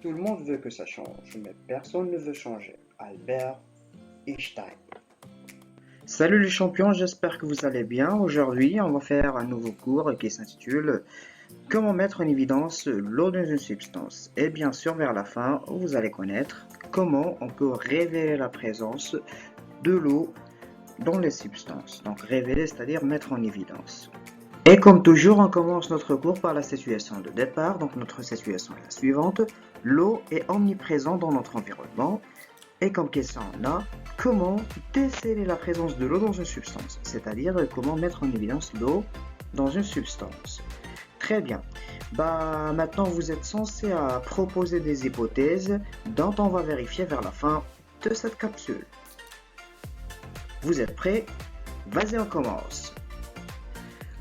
Tout le monde veut que ça change, mais personne ne veut changer. Albert Einstein. Salut les champions, j'espère que vous allez bien. Aujourd'hui, on va faire un nouveau cours qui s'intitule Comment mettre en évidence l'eau dans une substance. Et bien sûr, vers la fin, vous allez connaître comment on peut révéler la présence de l'eau dans les substances. Donc révéler, c'est-à-dire mettre en évidence. Et comme toujours, on commence notre cours par la situation de départ. Donc notre situation est la suivante. L'eau est omniprésente dans notre environnement. Et comme question, on a comment déceler la présence de l'eau dans une substance, c'est-à-dire comment mettre en évidence l'eau dans une substance. Très bien. Maintenant, vous êtes censé proposer des hypothèses dont on va vérifier vers la fin de cette capsule. Vous êtes prêts? Vas-y, on commence.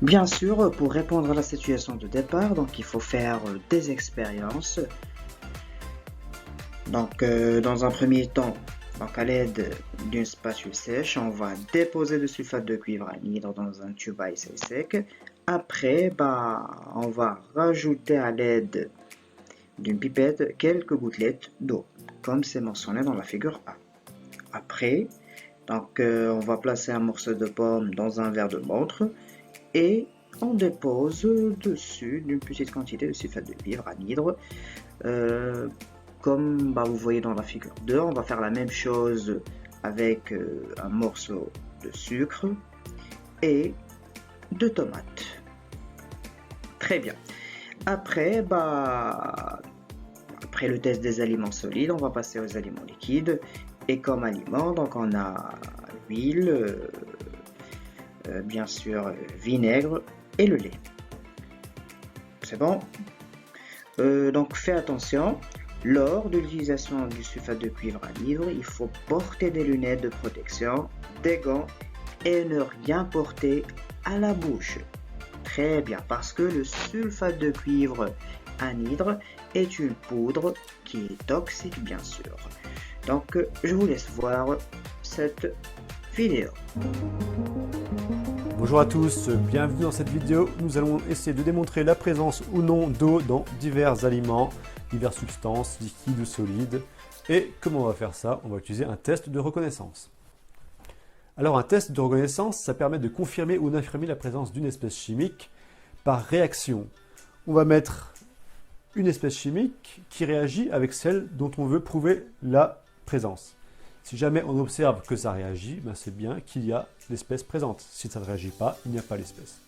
Bien sûr, pour répondre à la situation de départ, donc il faut faire des expériences. Donc, dans un premier temps, donc à l'aide d'une spatule sèche, on va déposer le sulfate de cuivre anhydre dans un tube à essai sec. Après, on va rajouter à l'aide d'une pipette quelques gouttelettes d'eau, comme c'est mentionné dans la figure A. Après, donc, on va placer un morceau de pomme dans un verre de montre et on dépose dessus une petite quantité de sulfate de cuivre anhydre. Comme vous voyez dans la figure 2, on va faire la même chose avec un morceau de sucre et de tomates. Très bien. Après, après le test des aliments solides, on va passer aux aliments liquides. Et comme aliments, donc on a l'huile, bien sûr vinaigre et le lait. C'est bon? Donc fais attention. Lors de l'utilisation du sulfate de cuivre anhydre, il faut porter des lunettes de protection, des gants et ne rien porter à la bouche. Très bien, parce que le sulfate de cuivre anhydre est une poudre qui est toxique, bien sûr. Donc, je vous laisse voir cette vidéo. Bonjour à tous, bienvenue dans cette vidéo. Nous allons essayer de démontrer la présence ou non d'eau dans divers aliments, diverses substances, liquides ou solides. Et comment on va faire ça? On va utiliser un test de reconnaissance. Alors un test de reconnaissance, ça permet de confirmer ou d'infirmer la présence d'une espèce chimique par réaction. On va mettre une espèce chimique qui réagit avec celle dont on veut prouver la présence. Si jamais on observe que ça réagit, c'est bien qu'il y a l'espèce présente. Si ça ne réagit pas, il n'y a pas l'espèce.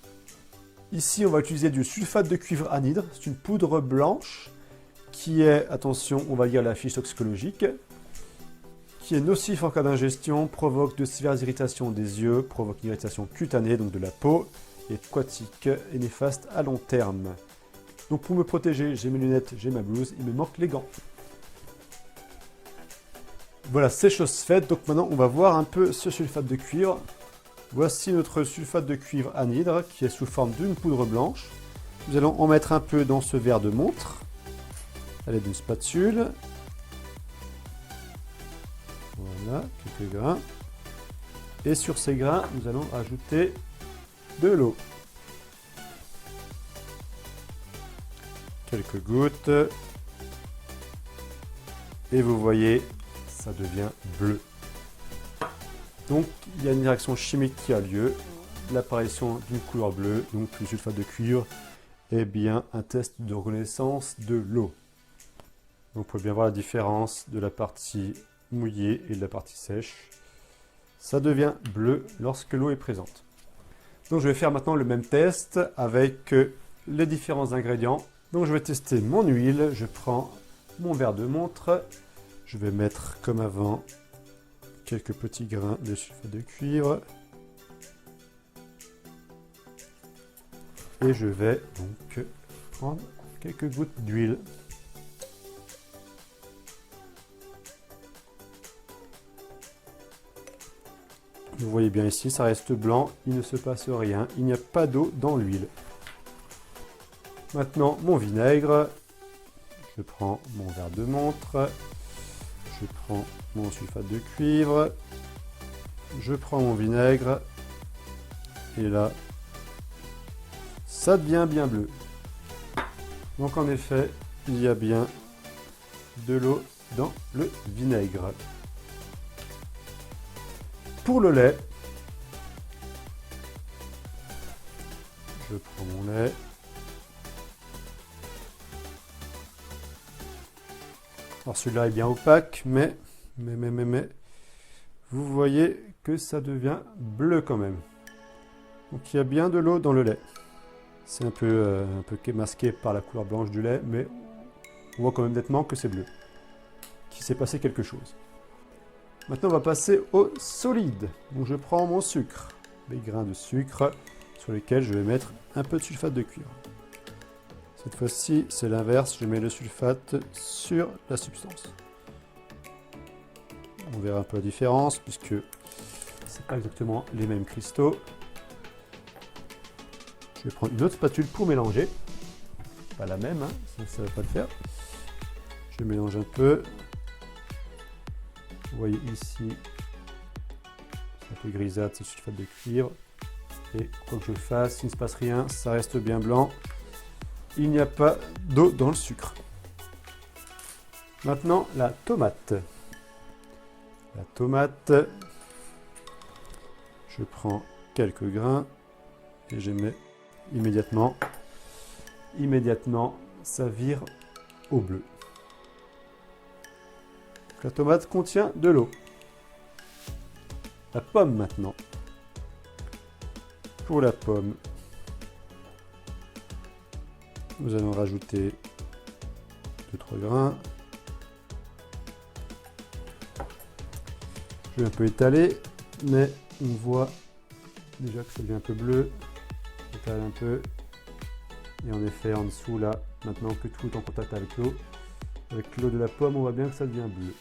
Ici, on va utiliser du sulfate de cuivre anhydre. C'est une poudre blanche qui est, attention, on va lire la fiche toxicologique, qui est nocif en cas d'ingestion, provoque de sévères irritations des yeux, provoque une irritation cutanée, donc de la peau, est aquatique et néfaste à long terme. Donc pour me protéger, j'ai mes lunettes, j'ai ma blouse, il me manque les gants. Voilà, c'est chose faite. Donc maintenant, on va voir un peu ce sulfate de cuivre. Voici notre sulfate de cuivre anhydre qui est sous forme d'une poudre blanche. Nous allons en mettre un peu dans ce verre de montre à l'aide d'une spatule. Voilà, quelques grains. Et sur ces grains, nous allons ajouter de l'eau. Quelques gouttes. Et vous voyez, ça devient bleu. Donc, il y a une réaction chimique qui a lieu, l'apparition d'une couleur bleue, donc le sulfate de cuivre est bien un test de reconnaissance de l'eau. Donc, vous pouvez bien voir la différence de la partie mouillée et de la partie sèche. Ça devient bleu lorsque l'eau est présente. Donc, je vais faire maintenant le même test avec les différents ingrédients. Donc, je vais tester mon huile. Je prends mon verre de montre. Je vais mettre, comme avant, quelques petits grains de sulfate de cuivre. Et je vais donc prendre quelques gouttes d'huile. Vous voyez bien ici, ça reste blanc, il ne se passe rien, il n'y a pas d'eau dans l'huile. Maintenant, mon vinaigre. Je prends mon verre de montre. Je prends mon sulfate de cuivre, je prends mon vinaigre, et là, ça devient bien bleu. Donc en effet, il y a bien de l'eau dans le vinaigre. Pour le lait, je prends mon lait. Alors celui-là est bien opaque, mais vous voyez que ça devient bleu quand même. Donc il y a bien de l'eau dans le lait. C'est un peu masqué par la couleur blanche du lait, mais on voit quand même nettement que c'est bleu. Qu'il s'est passé quelque chose. Maintenant on va passer au solide. Donc je prends mon sucre, les grains de sucre sur lesquels je vais mettre un peu de sulfate de cuivre. Cette fois-ci c'est l'inverse, je mets le sulfate sur la substance. On verra un peu la différence puisque c'est pas exactement les mêmes cristaux. Je vais prendre une autre spatule pour mélanger. Pas la même, hein, ça ne va pas le faire. Je mélange un peu. Vous voyez ici, c'est un peu grisâtre, c'est sulfate de cuivre. Et quoi que je fasse, s'il ne se passe rien, ça reste bien blanc. Il n'y a pas d'eau dans le sucre. Maintenant, la tomate. La tomate, je prends quelques grains et je mets immédiatement, ça vire au bleu. La tomate contient de l'eau. La pomme maintenant. Pour la pomme, nous allons rajouter 2-3 grains. Je vais un peu étaler, mais on voit déjà que ça devient un peu bleu. J'étale un peu. Et en effet, en dessous, là, maintenant que tout est en contact avec l'eau de la pomme, on voit bien que ça devient bleu.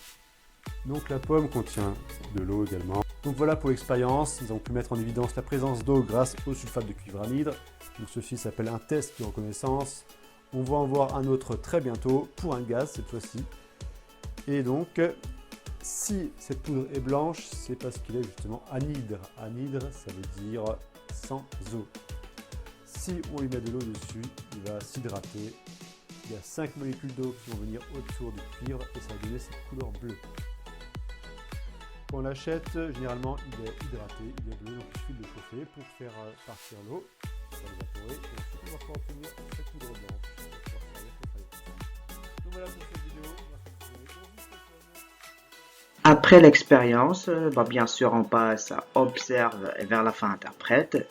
Donc la pomme contient de l'eau également. Donc voilà pour l'expérience, nous avons pu mettre en évidence la présence d'eau grâce au sulfate de cuivre anhydre. Donc ceci s'appelle un test de reconnaissance. On va en voir un autre très bientôt pour un gaz cette fois-ci. Et donc, si cette poudre est blanche, c'est parce qu'il est justement anhydre. Anhydre, ça veut dire sans eau. Si on lui met de l'eau dessus, il va s'hydrater. Il y a 5 molécules d'eau qui vont venir autour du cuivre et ça va donner cette couleur bleue. Quand on l'achète, généralement il est hydraté, il est bleu, donc il suffit de le chauffer pour faire partir l'eau, ça va l'évaporer et ensuite on va pouvoir obtenir cette poudre blanche. Donc voilà pour cette vidéo. Après l'expérience, bien sûr, on passe à observe et vers la fin interprète.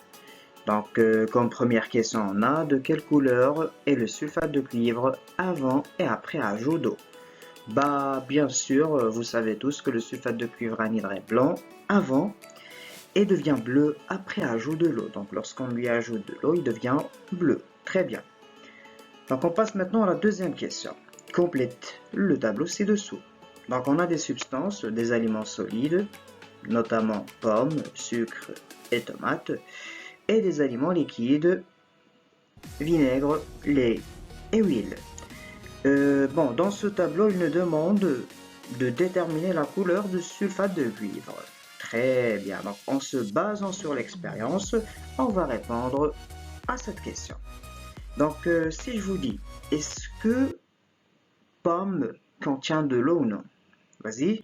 Donc, comme première question, on a de quelle couleur est le sulfate de cuivre avant et après ajout d'eau? Bien sûr, vous savez tous que le sulfate de cuivre anhydre est blanc avant et devient bleu après ajout de l'eau. Donc, lorsqu'on lui ajoute de l'eau, il devient bleu. Très bien. Donc, on passe maintenant à la deuxième question. Complète le tableau ci-dessous. Donc, on a des substances, des aliments solides, notamment pommes, sucre et tomates, et des aliments liquides, vinaigre, lait et huile. Dans ce tableau, il nous demande de déterminer la couleur du sulfate de cuivre. Très bien, donc en se basant sur l'expérience, on va répondre à cette question. Donc, si je vous dis, est-ce que pomme contient de l'eau ou non? Vas-y.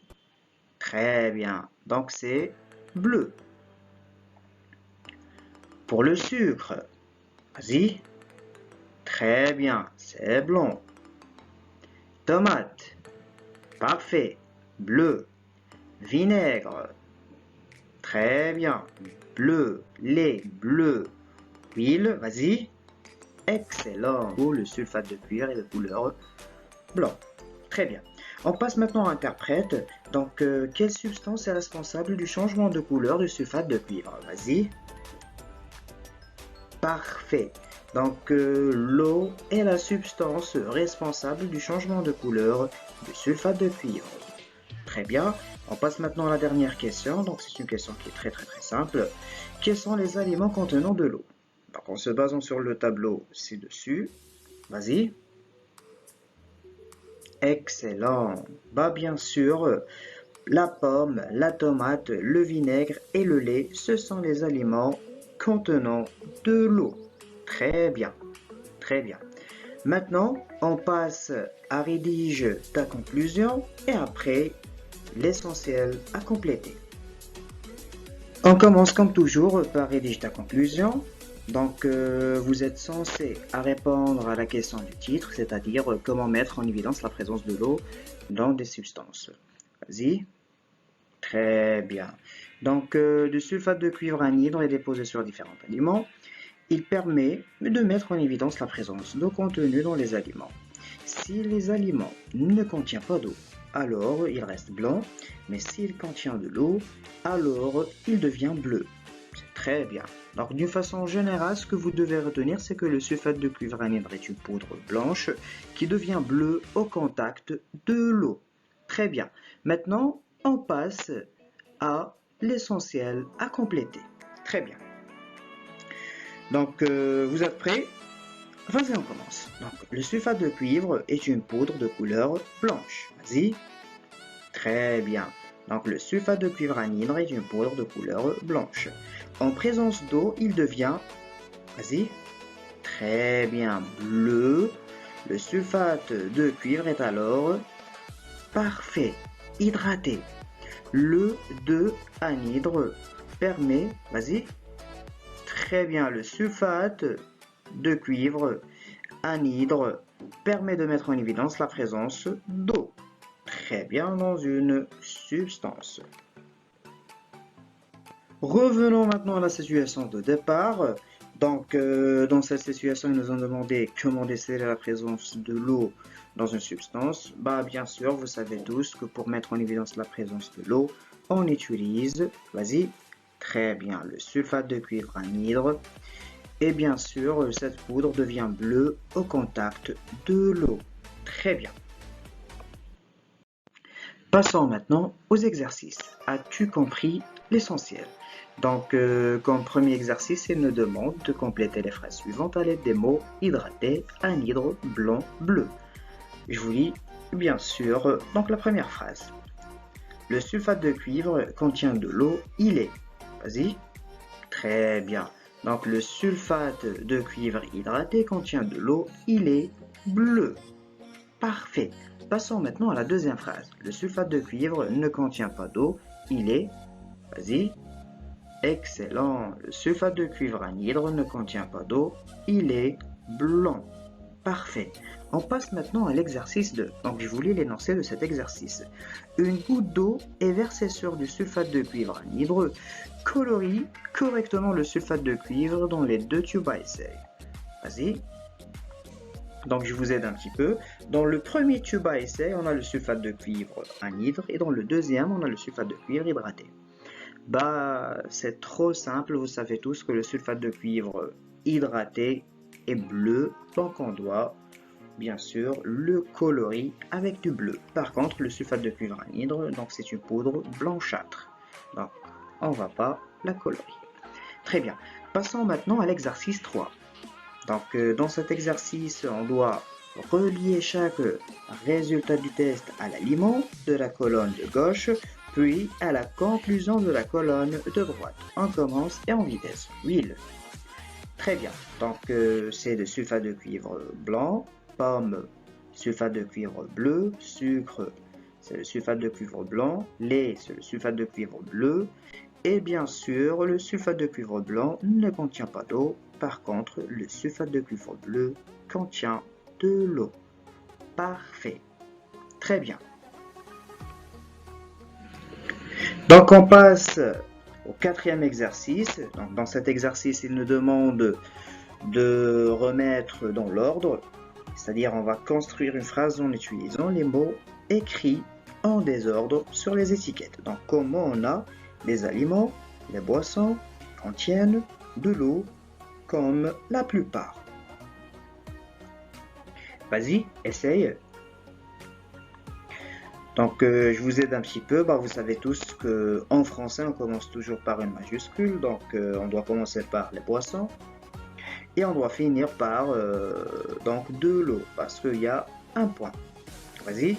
Très bien, donc c'est bleu. Pour le sucre, vas-y. Très bien, c'est blanc. Tomate, parfait, bleu. Vinaigre, très bien, bleu. Lait, bleu. Huile, vas-y. Excellent. Pour le sulfate de cuivre est de couleur blanc. Très bien. On passe maintenant à interprète. Donc, quelle substance est responsable du changement de couleur du sulfate de cuivre? Vas-y. Parfait. Donc, l'eau est la substance responsable du changement de couleur du sulfate de cuivre. Très bien. On passe maintenant à la dernière question. Donc, c'est une question qui est très simple. Quels sont les aliments contenant de l'eau? Donc, en se basant sur le tableau ci-dessus. Vas-y. Excellent. Bien sûr, la pomme, la tomate, le vinaigre et le lait, ce sont les aliments contenant de l'eau. Très bien, très bien. Maintenant, on passe à rédige ta conclusion et après l'essentiel à compléter. On commence comme toujours par rédige ta conclusion. Donc, vous êtes censé répondre à la question du titre, c'est-à-dire comment mettre en évidence la présence de l'eau dans des substances. Vas-y. Très bien. Donc, le sulfate de cuivre anhydre est déposé sur différents aliments. Il permet de mettre en évidence la présence d'eau contenue dans les aliments. Si les aliments ne contiennent pas d'eau, alors il reste blanc, mais s'il contient de l'eau, alors il devient bleu. C'est très bien. Donc d'une façon générale, ce que vous devez retenir, c'est que le sulfate de cuivre anhydre est une poudre blanche qui devient bleue au contact de l'eau. Très bien. Maintenant, on passe à l'essentiel à compléter. Très bien. Donc, vous êtes prêts? Vas-y, on commence. Donc, le sulfate de cuivre est une poudre de couleur blanche. Vas-y. Très bien. Donc, le sulfate de cuivre anhydre est une poudre de couleur blanche. En présence d'eau, il devient, vas-y, très bien, bleu. Le sulfate de cuivre est alors parfait, hydraté. Le 2 anhydre permet, vas-y, très bien, le sulfate de cuivre anhydre permet de mettre en évidence la présence d'eau. Très bien, dans une substance. Revenons maintenant à la situation de départ. Donc, dans cette situation, ils nous ont demandé comment déceler la présence de l'eau dans une substance. Bien sûr, vous savez tous que pour mettre en évidence la présence de l'eau, on utilise, vas-y, très bien, le sulfate de cuivre anhydre. Et bien sûr, cette poudre devient bleue au contact de l'eau. Très bien. Passons maintenant aux exercices. As-tu compris l'essentiel? Donc, comme premier exercice, il nous demande de compléter les phrases suivantes à l'aide des mots hydraté, anhydre, blanc, bleu. Je vous lis, bien sûr, donc la première phrase. Le sulfate de cuivre contient de l'eau, il est. Vas-y. Très bien. Donc, le sulfate de cuivre hydraté contient de l'eau, il est bleu. Parfait. Passons maintenant à la deuxième phrase. Le sulfate de cuivre ne contient pas d'eau, il est, vas-y, excellent. Le sulfate de cuivre anhydre ne contient pas d'eau, il est blanc. Parfait. On passe maintenant à l'exercice 2. Donc je vous lis l'énoncé de cet exercice. Une goutte d'eau est versée sur du sulfate de cuivre anhydre. Colorie correctement le sulfate de cuivre dans les deux tubes à essai. Vas-y. Donc je vous aide un petit peu. Dans le premier tube à essai, on a le sulfate de cuivre anhydre et dans le deuxième, on a le sulfate de cuivre hydraté. C'est trop simple, vous savez tous que le sulfate de cuivre hydraté est bleu, donc on doit bien sûr le colorer avec du bleu. Par contre, le sulfate de cuivre anhydre, donc c'est une poudre blanchâtre. Donc on ne va pas la colorer. Très bien. Passons maintenant à l'exercice 3. Donc, dans cet exercice, on doit relier chaque résultat du test à l'aliment de la colonne de gauche, puis à la conclusion de la colonne de droite. On commence et en vitesse. Huile. Très bien. Donc, c'est le sulfate de cuivre blanc, pomme, sulfate de cuivre bleu, sucre, c'est le sulfate de cuivre blanc, lait, c'est le sulfate de cuivre bleu, et bien sûr, le sulfate de cuivre blanc ne contient pas d'eau. Par contre, le sulfate de cuivre bleu contient de l'eau. Parfait. Très bien. Donc, on passe au quatrième exercice. Donc, dans cet exercice, il nous demande de remettre dans l'ordre. C'est-à-dire, on va construire une phrase en utilisant les mots écrits en désordre sur les étiquettes. Donc, comment on a les aliments, les boissons contiennent de l'eau comme la plupart. Vas-y, essaye. Donc, je vous aide un petit peu. Vous savez tous qu'en français, on commence toujours par une majuscule. Donc, on doit commencer par les boissons. Et on doit finir par donc de l'eau. Parce qu'il y a un point. Vas-y.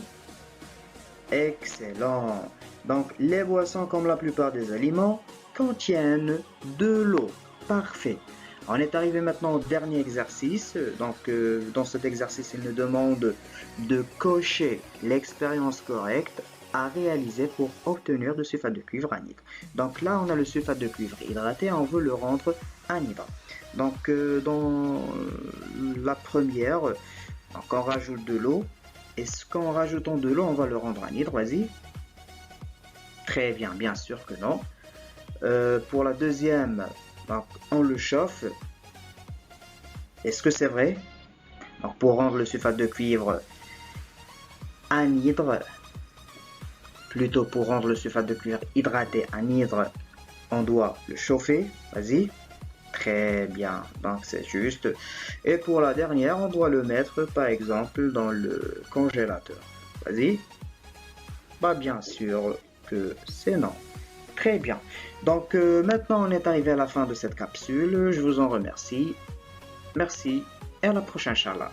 Excellent. Donc, les boissons, comme la plupart des aliments, contiennent de l'eau. Parfait. On est arrivé maintenant au dernier exercice. Donc, dans cet exercice, il nous demande de cocher l'expérience correcte à réaliser pour obtenir le sulfate de cuivre anhydre. Donc là, on a le sulfate de cuivre hydraté, on veut le rendre anhydre. Donc, dans la première, donc on rajoute de l'eau. Est-ce qu'en rajoutant de l'eau, on va le rendre anhydre? Vas-y. Très bien, bien sûr que non. Pour la deuxième, donc, on le chauffe. Est-ce que c'est vrai? Donc, pour rendre le sulfate de cuivre anhydre, plutôt pour rendre le sulfate de cuivre hydraté anhydre, on doit le chauffer. Vas-y. Très bien, donc c'est juste. Et pour la dernière, on doit le mettre par exemple dans le congélateur. Vas-y. Bah bien sûr que c'est non. Très bien. Donc maintenant on est arrivé à la fin de cette capsule. Je vous en remercie. Merci et à la prochaine, Inch'Allah.